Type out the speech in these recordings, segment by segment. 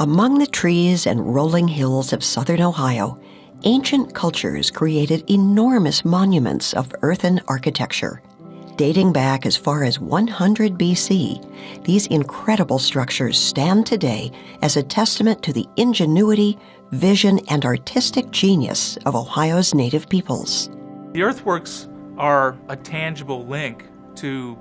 Among the trees and rolling hills of southern Ohio, ancient cultures created enormous monuments of earthen architecture. Dating back as far as 100 BC, these incredible structures stand today as a testament to the ingenuity, vision, and artistic genius of Ohio's native peoples. The earthworks are a tangible link to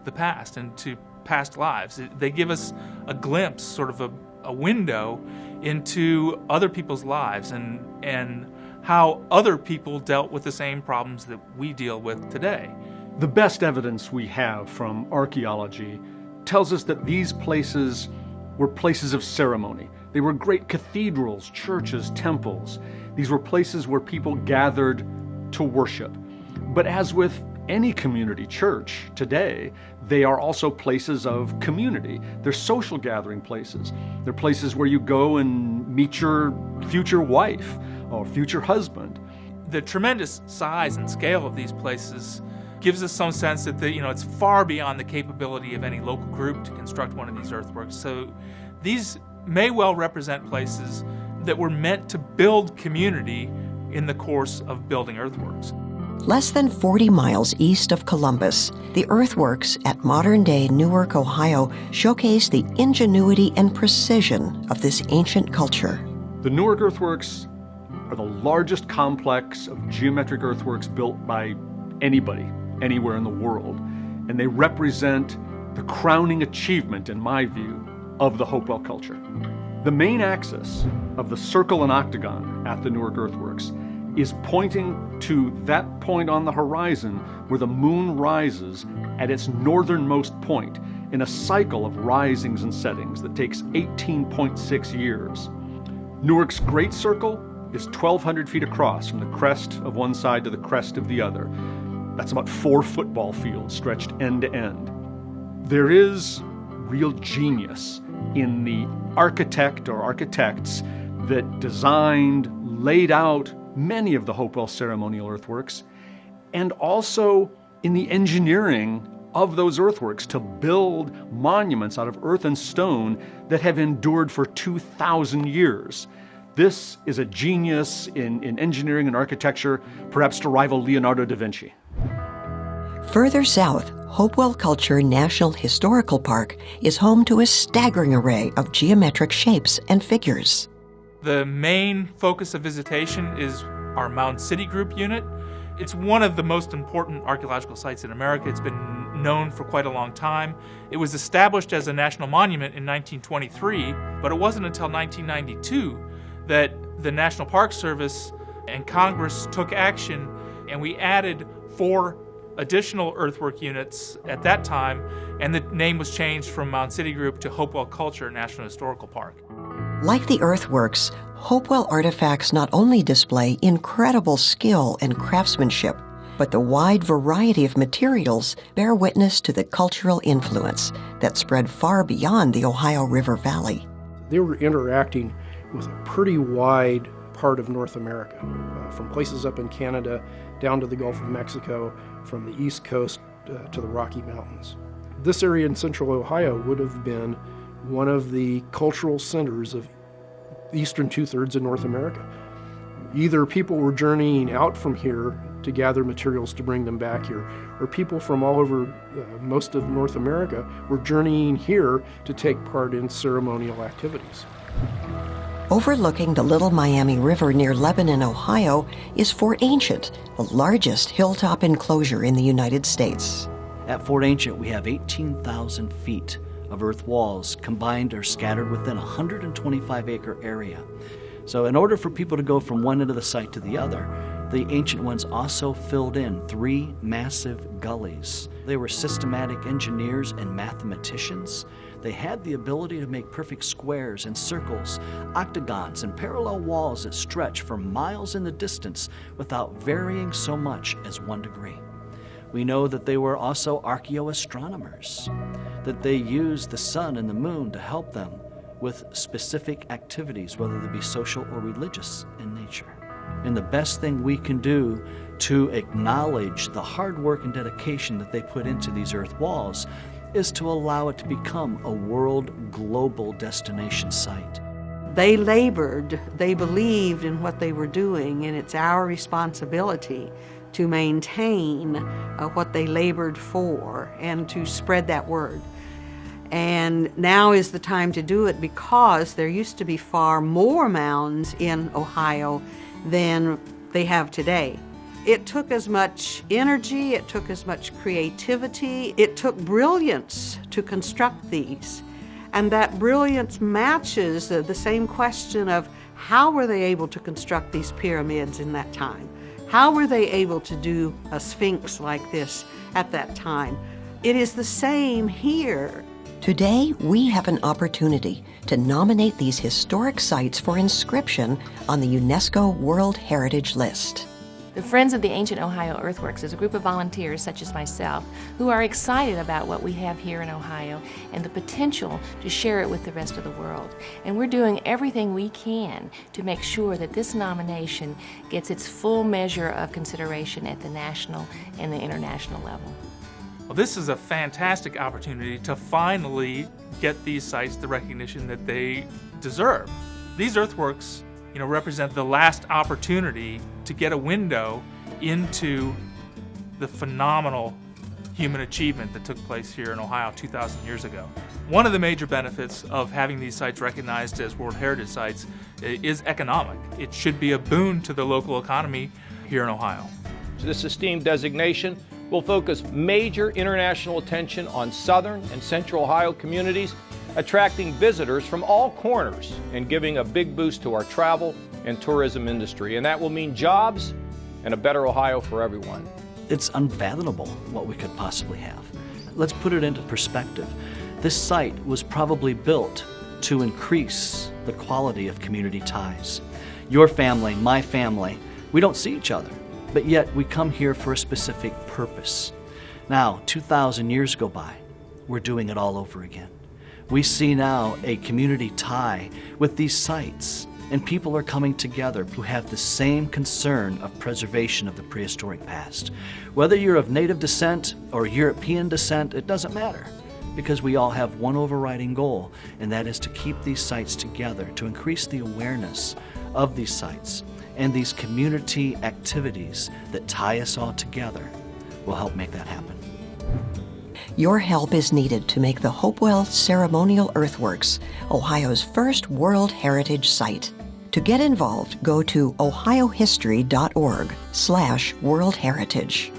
the past and to past lives. They give us a glimpse, sort of a window into other people's lives and how other people dealt with the same problems that we deal with today. The best evidence we have from archaeology tells us that these places were places of ceremony. They were great cathedrals, churches, temples. These were places where people gathered to worship. But as with any community church today, they are also places of community. They're social gathering places. They're places where you go and meet your future wife or future husband. The tremendous size and scale of these places gives us some sense that it's far beyond the capability of any local group to construct one of these earthworks. So these may well represent places that were meant to build community in the course of building earthworks. Less than 40 miles east of Columbus, the earthworks at modern-day Newark, Ohio, showcase the ingenuity and precision of this ancient culture. The Newark earthworks are the largest complex of geometric earthworks built by anybody, anywhere in the world, and they represent the crowning achievement, in my view, of the Hopewell culture. The main axis of the circle and octagon at the Newark earthworks is pointing to that point on the horizon where the moon rises at its northernmost point in a cycle of risings and settings that takes 18.6 years. Newark's Great Circle is 1,200 feet across from the crest of one side to the crest of the other. That's about 4 football fields stretched end to end. There is real genius in the architect or architects that designed, laid out many of the Hopewell Ceremonial Earthworks, and also in the engineering of those earthworks to build monuments out of earth and stone that have endured for 2,000 years. This is a genius in engineering and architecture, perhaps to rival Leonardo da Vinci. Further south, Hopewell Culture National Historical Park is home to a staggering array of geometric shapes and figures. The main focus of visitation is our Mound City Group unit. It's one of the most important archaeological sites in America. It's been known for quite a long time. It was established as a national monument in 1923, but it wasn't until 1992 that the National Park Service and Congress took action, and we added 4 additional earthwork units at that time, and the name was changed from Mound City Group to Hopewell Culture National Historical Park. Like the earthworks, Hopewell artifacts not only display incredible skill and craftsmanship, but the wide variety of materials bear witness to the cultural influence that spread far beyond the Ohio River Valley. They were interacting with a pretty wide part of North America, from places up in Canada down to the Gulf of Mexico, from the East Coast to the Rocky Mountains. This area in central Ohio would have been one of the cultural centers of the eastern 2/3 of North America. Either people were journeying out from here to gather materials to bring them back here, or people from all over most of North America were journeying here to take part in ceremonial activities. Overlooking the Little Miami River near Lebanon, Ohio, is Fort Ancient, the largest hilltop enclosure in the United States. At Fort Ancient, we have 18,000 feet of earth walls combined or scattered within a 125-acre area. So in order for people to go from one end of the site to the other, the ancient ones also filled in 3 massive gullies. They were systematic engineers and mathematicians. They had the ability to make perfect squares and circles, octagons, and parallel walls that stretch for miles in the distance without varying so much as 1 degree. We know that they were also archaeoastronomers, that they used the sun and the moon to help them with specific activities, whether they be social or religious in nature. And the best thing we can do to acknowledge the hard work and dedication that they put into these earth walls is to allow it to become a world global destination site. They labored, they believed in what they were doing, and it's our responsibility to maintain what they labored for and to spread that word. And now is the time to do it, because there used to be far more mounds in Ohio than they have today. It took as much energy, it took as much creativity, it took brilliance to construct these. And that brilliance matches the same question of how were they able to construct these pyramids in that time? How were they able to do a sphinx like this at that time? It is the same here. Today, we have an opportunity to nominate these historic sites for inscription on the UNESCO World Heritage List. The Friends of the Ancient Ohio Earthworks is a group of volunteers such as myself who are excited about what we have here in Ohio and the potential to share it with the rest of the world. And we're doing everything we can to make sure that this nomination gets its full measure of consideration at the national and the international level. Well, this is a fantastic opportunity to finally get these sites the recognition that they deserve. These earthworks, represent the last opportunity to get a window into the phenomenal human achievement that took place here in Ohio 2,000 years ago. One of the major benefits of having these sites recognized as World Heritage Sites is economic. It should be a boon to the local economy here in Ohio. This esteemed designation will focus major international attention on southern and central Ohio communities, attracting visitors from all corners and giving a big boost to our travel and tourism industry. And that will mean jobs and a better Ohio for everyone. It's unfathomable what we could possibly have. Let's put it into perspective. This site was probably built to increase the quality of community ties. Your family, my family, we don't see each other, but yet we come here for a specific purpose. Now, 2,000 years go by, we're doing it all over again. We see now a community tie with these sites, and people are coming together who have the same concern of preservation of the prehistoric past. Whether you're of native descent or European descent, it doesn't matter, because we all have one overriding goal, and that is to keep these sites together, to increase the awareness of these sites, and these community activities that tie us all together will help make that happen. Your help is needed to make the Hopewell Ceremonial Earthworks Ohio's first World Heritage Site. To get involved, go to ohiohistory.org/worldheritage.